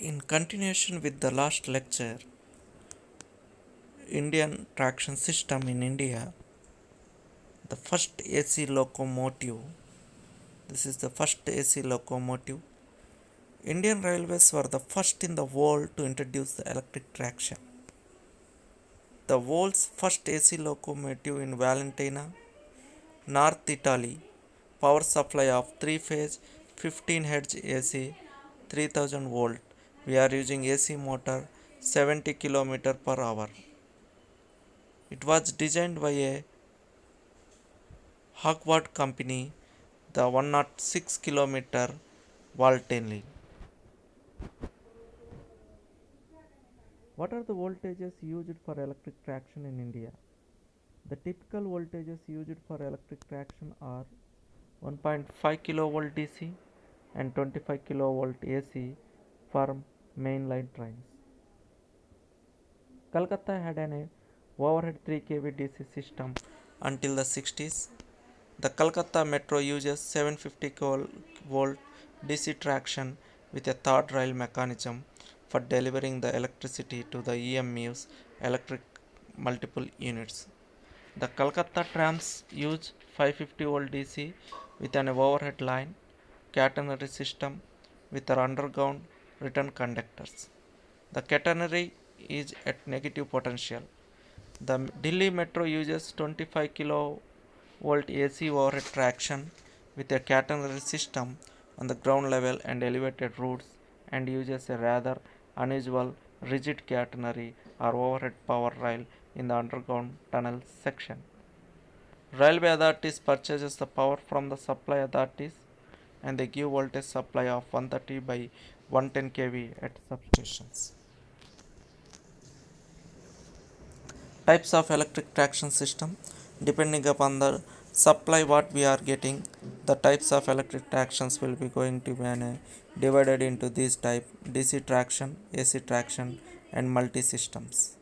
In continuation with the last lecture, Indian traction system in India, the first AC locomotive. This is the first AC locomotive. Indian Railways were the first in the world to introduce the electric traction. The world's first AC locomotive in Valentina, North Italy, power supply of 3-phase 15 Hz AC 3000 volt. We are using AC motor 70 km per hour. It was designed by a Hawkwood company, the 106 km Valtenly. What are the voltages used for electric traction in India? The typical voltages used for electric traction are 1.5 kV DC and 25 kV AC for mainline trains. Calcutta had an overhead 3 kV DC system until the 60s. The Calcutta Metro uses 750 volt DC traction with a third rail mechanism for delivering the electricity to the EMU's electric multiple units. The Calcutta trams use 550 volt DC with an overhead line catenary system with their underground return conductors. The catenary is at negative potential. The Delhi Metro uses 25 kilovolt AC overhead traction with a catenary system on the ground level and elevated routes and uses a rather unusual rigid catenary or overhead power rail in the underground tunnel section. Railway authorities purchases the power from the supply authorities and they give voltage supply of 130 by 110 kV at substations. Types of electric traction system depending upon the supply what we are getting, the types of electric tractions will be going to be divided into these type: DC traction, AC traction, and multi systems.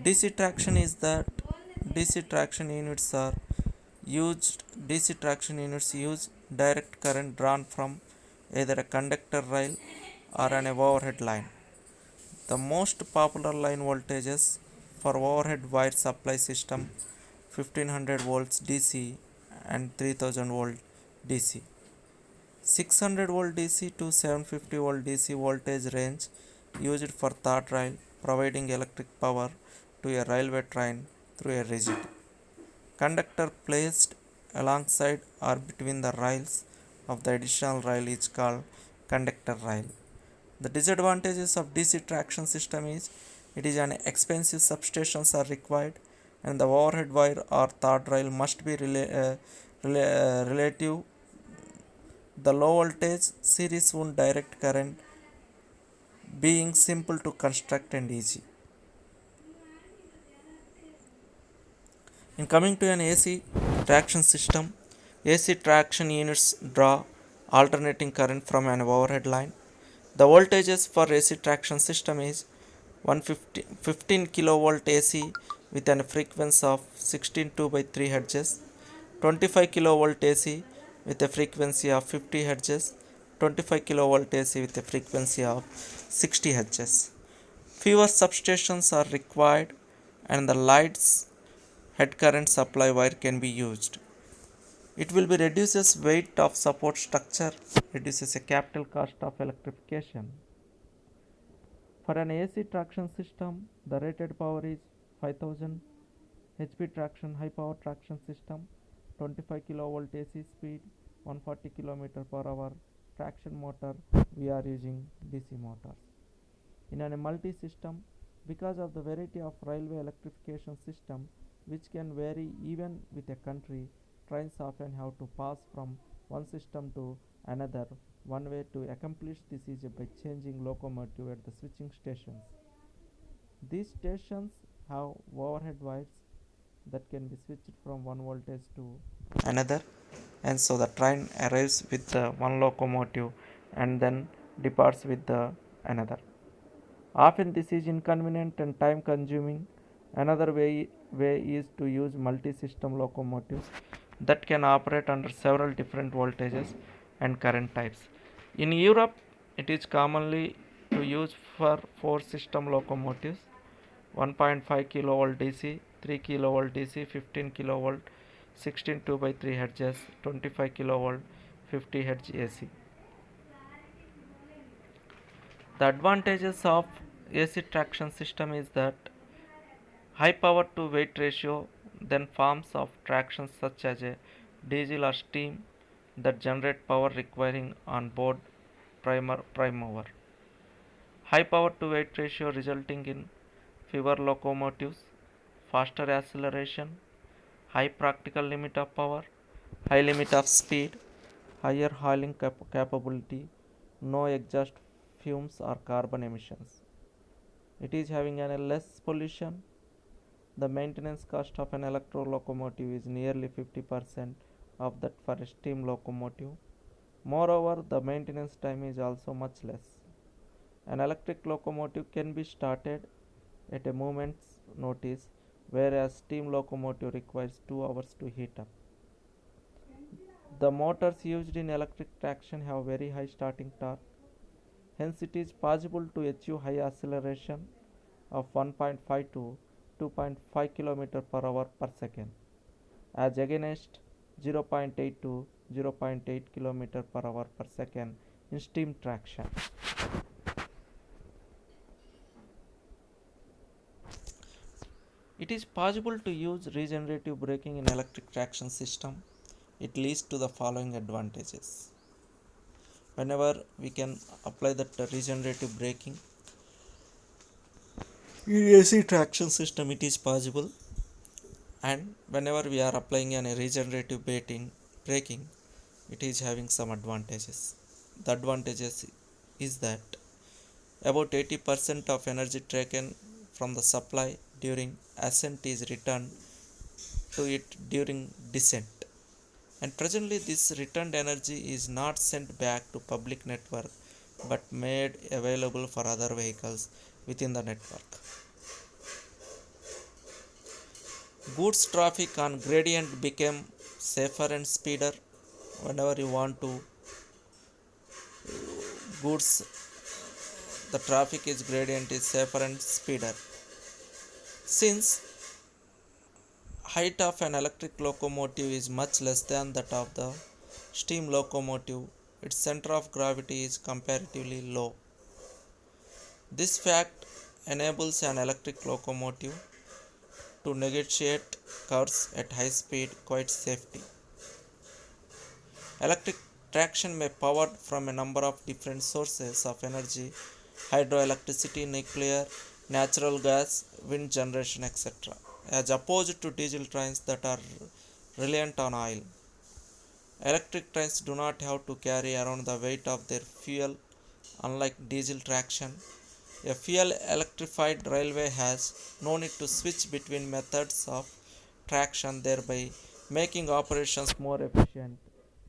DC traction is that DC traction units are used DC traction units use direct current drawn from either a conductor rail or an overhead line. The most popular line voltages for overhead wire supply system 1500 volts DC and 3000 volt DC. 600 volt DC to 750 volt DC voltage range used for third rail providing electric power to a railway train through a rigid conductor placed alongside or between the rails of the additional rail is called conductor rail. The disadvantages of DC traction system is it is an expensive substations are required and the overhead wire or third rail must be relative. The low voltage series wound direct current being simple to construct and easy. In coming to an AC traction system, AC traction units draw alternating current from an overhead line. The voltages for AC traction system is 15 kilovolt AC with a frequency of 16.2 by 3 Hz, 25 kilovolt AC with a frequency of 50 Hz, 25 kilovolt AC with a frequency of 60 Hz. Fewer substations are required and the lights head current supply wire can be used. It will be reduces weight of support structure, reduces a capital cost of electrification. For an AC traction system, the rated power is 5000 HP traction high power traction system, 25 kilovolt AC speed, 140 km per hour traction motor. We are using DC motors. In a multi system, because of the variety of railway electrification system which can vary even with a country, trains often have to pass from one system to another. One way to accomplish this is by changing locomotive at the switching stations. These stations have overhead wires that can be switched from one voltage to another, and so the train arrives with the one locomotive and then departs with the another. Often this is inconvenient and time consuming. Another way is to use multi-system locomotives that can operate under several different voltages and current types. In Europe, it is commonly to to use for 4 system locomotives: 1.5 kilovolt DC, 3 kilovolt DC, 15 kilovolt, 16 2 by 3 hertz, 25 kilovolt, 50 hertz AC. The advantages of AC traction system is that high power to weight ratio, then forms of traction such as a diesel or steam that generate power requiring onboard prime mover. High power to weight ratio resulting in fewer locomotives, faster acceleration, high practical limit of power, high limit of speed, higher hauling capability, no exhaust fumes or carbon emissions. It is having a less pollution. The maintenance cost of an electro locomotive is nearly 50% of that for a steam locomotive. Moreover, the maintenance time is also much less. An electric locomotive can be started at a moment's notice, whereas steam locomotive requires 2 hours to heat up. The motors used in electric traction have very high starting torque. Hence, it is possible to achieve high acceleration of 1.5 to 2.5 km per hour per second, as against 0.8 to 0.8 km per hour per second in steam traction. It is possible to use regenerative braking in electric traction system. It leads to the following advantages. Whenever we can apply that regenerative braking in AC traction system, it is possible, and whenever we are applying a regenerative braking, it is having some advantages. The advantages is that about 80% of energy taken from the supply during ascent is returned to it during descent. And presently, this returned energy is not sent back to public network but made available for other vehicles within the network. Goods traffic on gradient became safer and speeder. Whenever you want to goods, the traffic is gradient is safer and speeder. Since height of an electric locomotive is much less than that of the steam locomotive, its center of gravity is comparatively low. This fact enables an electric locomotive to negotiate curves at high speed quite safely. Electric traction may be powered from a number of different sources of energy: hydroelectricity, nuclear, natural gas, wind generation, etc., as opposed to diesel trains that are reliant on oil. Electric trains do not have to carry around the weight of their fuel, unlike diesel traction. A fuel electrified railway has no need to switch between methods of traction, thereby making operations more efficient.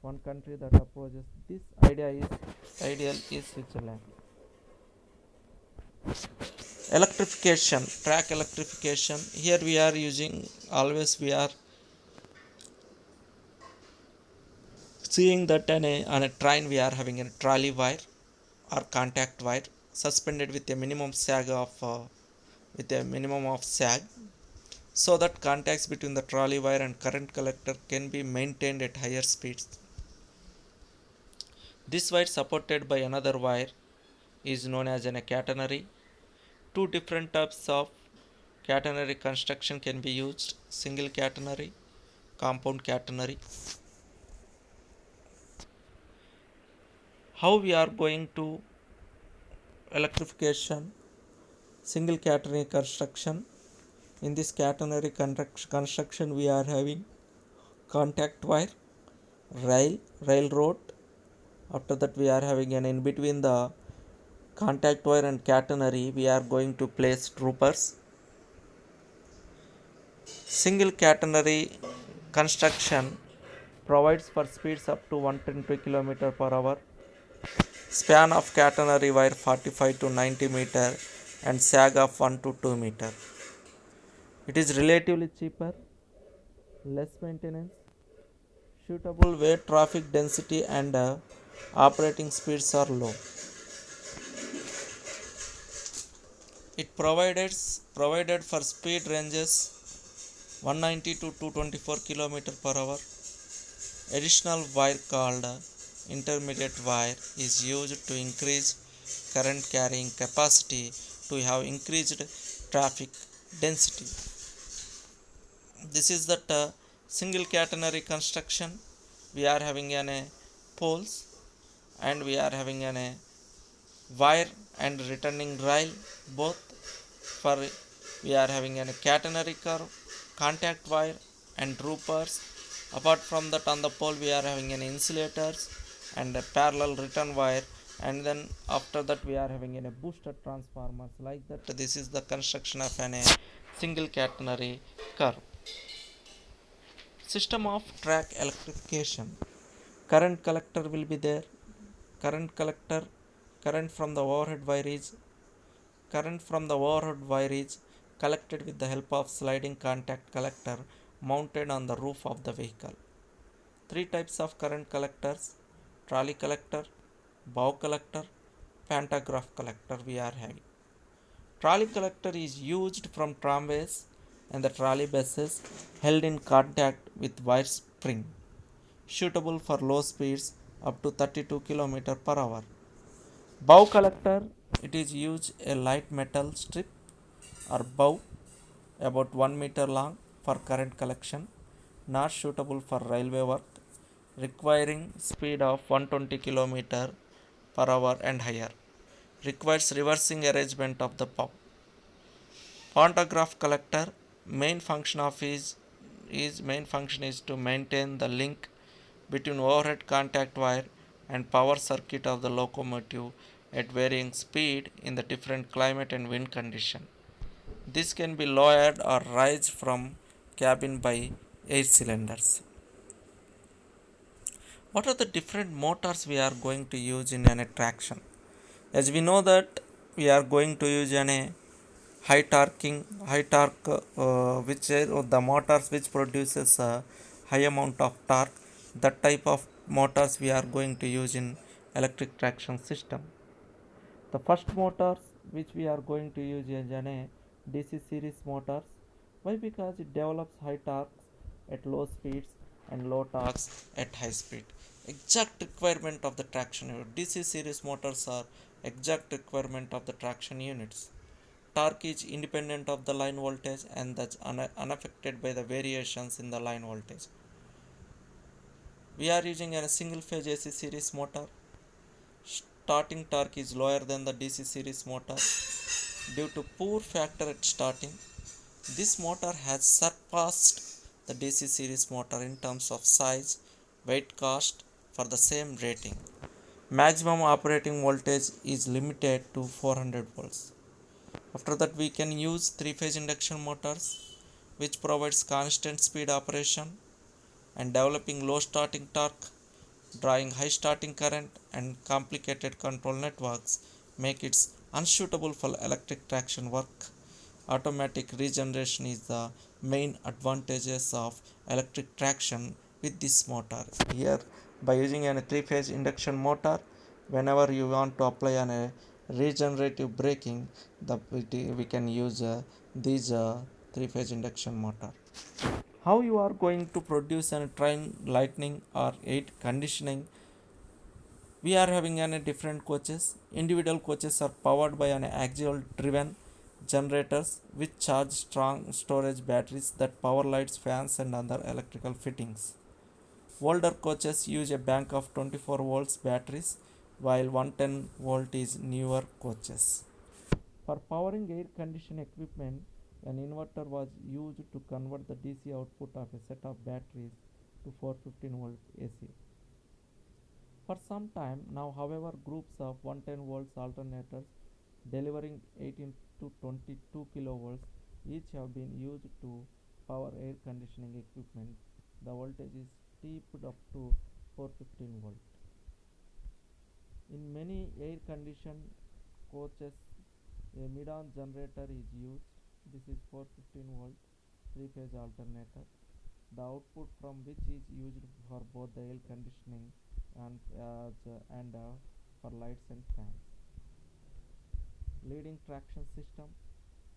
One country that opposes this ideal is Switzerland. Electrification, track electrification. Here we are using, always we are seeing that on a train we are having a trolley wire or contact wire suspended with a minimum sag, so that contacts between the trolley wire and current collector can be maintained at higher speeds. This wire supported by another wire is known as a catenary. Two different types of catenary construction can be used: single catenary, compound catenary. How we are going to electrification? Single catenary construction. In this catenary construction we are having contact wire, railroad. After that we are having an in between the contact wire and catenary we are going to place troopers. Single catenary construction provides for speeds up to 120 km per hour. Span of catenary wire 45 to 90 meter and sag of 1 to 2 meter. It is relatively cheaper, less maintenance, suitable where traffic density and operating speeds are low. It provided for speed ranges 190 to 224 km per hour. Additional wire called intermediate wire is used to increase current carrying capacity to have increased traffic density. This is that single catenary construction. We are having an poles, and we are having an wire and returning rail both. For we are having a catenary curve, contact wire and droopers. Apart from that, on the pole we are having an insulators and a parallel return wire, and then after that we are having a booster transformers. Like that, this is the construction of a single catenary curve. System of track electrification. Current collector will be there. Current collector, current from the overhead wire is Current from the overhead wire is collected with the help of sliding contact collector mounted on the roof of the vehicle. Three types of current collectors: trolley collector, bow collector, pantograph collector we are having. Trolley collector is used from tramways and the trolley buses held in contact with wire spring, suitable for low speeds up to 32 km per hour. Bow collector, it is used a light metal strip or bow about 1 meter long for current collection, not suitable for railway work, requiring speed of 120 km per hour and higher. Requires reversing arrangement of the bow. Pantograph collector, main function of is main function is to maintain the link between overhead contact wire and power circuit of the locomotive at varying speed in the different climate and wind condition. This can be lowered or raised from cabin by air cylinders. What are the different motors we are going to use in an traction? As we know that we are going to use an high torque, which is the motors which produces a high amount of torque. That type of motors we are going to use in electric traction system. The first motors which we are going to use is an DC series motors. Why? Because it develops high torques at low speeds and low torques at high speed. Exact requirement of the traction unit. DC series motors are exact requirement of the traction units. Torque is independent of the line voltage and thus unaffected by the variations in the line voltage. We are using a single phase AC series motor. Starting torque is lower than the DC series motor due to poor factor at starting. This motor has surpassed the DC series motor in terms of size, weight, cost for the same rating. Maximum operating voltage is limited to 400 volts. After that, we can use three-phase induction motors which provides constant speed operation and developing low starting torque, drawing high starting current, and complicated control networks make it unsuitable for electric traction work. Automatic regeneration is the main advantages of electric traction with this motor. Here, by using a three-phase induction motor, whenever you want to apply a regenerative braking, we can use these three-phase induction motor. How you are going to produce a train lightning or air conditioning? We are having an different coaches. Individual coaches are powered by an axial driven generators which charge strong storage batteries that power lights, fans and other electrical fittings. Older coaches use a bank of 24 volts batteries while 110 volt is newer coaches. For powering air conditioning equipment, an inverter was used to convert the DC output of a set of batteries to 415 volt AC. For some time now, however, groups of 110 volts alternators delivering 18 to 22 kilovolts each have been used to power air conditioning equipment. The voltage is stepped up to 415 volt. In many air conditioned coaches, a mid-on generator is used. This is 415 volt three-phase alternator, the output from which is used for both the air conditioning and for lights and fans. Leading traction system.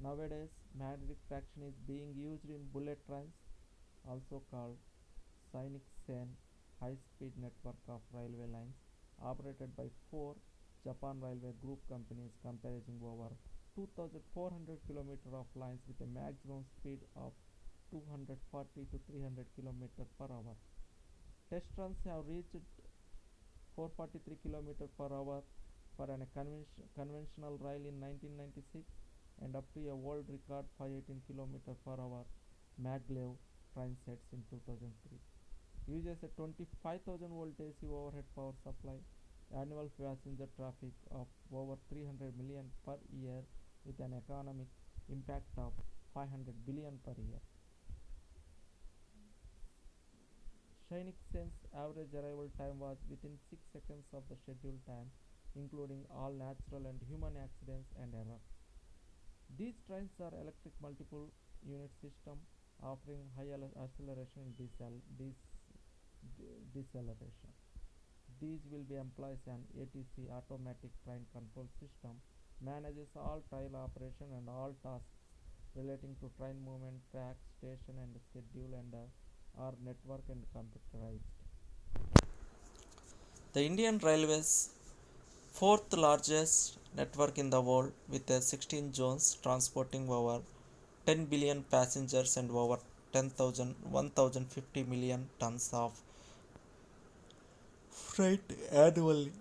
Nowadays, magnetic traction is being used in bullet trains, also called Sainik Sen high-speed network of railway lines operated by four Japan Railway Group companies comprising over 2,400 km of lines with a maximum speed of 240 to 300 km per hour. Test runs have reached 443 km per hour for a conventional rail in 1996 and up to a world record 518 km per hour maglev train sets in 2003. Uses a 25,000 volt AC overhead power supply, annual passenger traffic of over 300 million per year with an economic impact of 500 billion per year. Shinkansen's average arrival time was within 6 seconds of the scheduled time, including all natural and human accidents and errors. These trains are electric multiple unit system offering high acceleration and deceleration. These will be employs an ATC automatic train control system, manages all trail operation and all tasks relating to train movement, track, station and schedule and are network and computerized. The Indian Railways fourth largest network in the world with 16 zones transporting over 10 billion passengers and over 10,000 1,050 million tons of freight annually.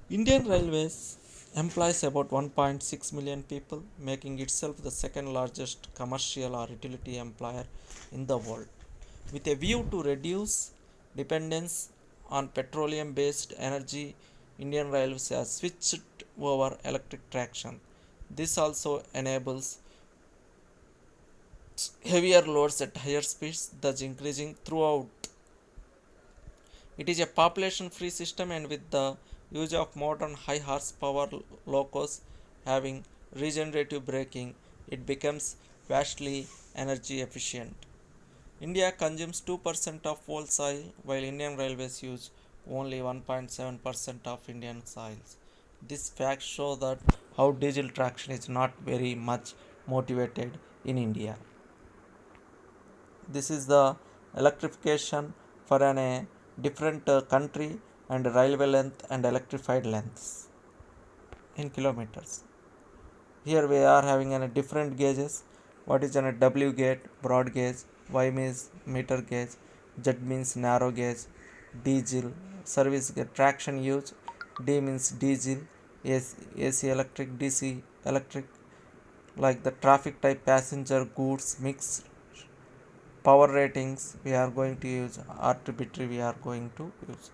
Indian Railways employs about 1.6 million people, making itself the second largest commercial or utility employer in the world. With a view to reduce dependence on petroleum based energy, Indian Railways has switched over electric traction. This also enables heavier loads at higher speeds, thus increasing throughout. It is a population free system and with the use of modern high horsepower locos having regenerative braking, it becomes vastly energy efficient. India consumes 2% of world soil while Indian Railways use only 1.7% of Indian soils. This fact shows that how diesel traction is not very much motivated in India. This is the electrification for an a different country and railway length and electrified lengths in kilometers. Here we are having a different gauges. What is a W gauge, broad gauge, Y means meter gauge, Z means narrow gauge, diesel, service gauge, traction use, D means diesel, AC electric, DC electric, like the traffic type, passenger, goods, mix, power ratings we are going to use, arbitrary we are going to use.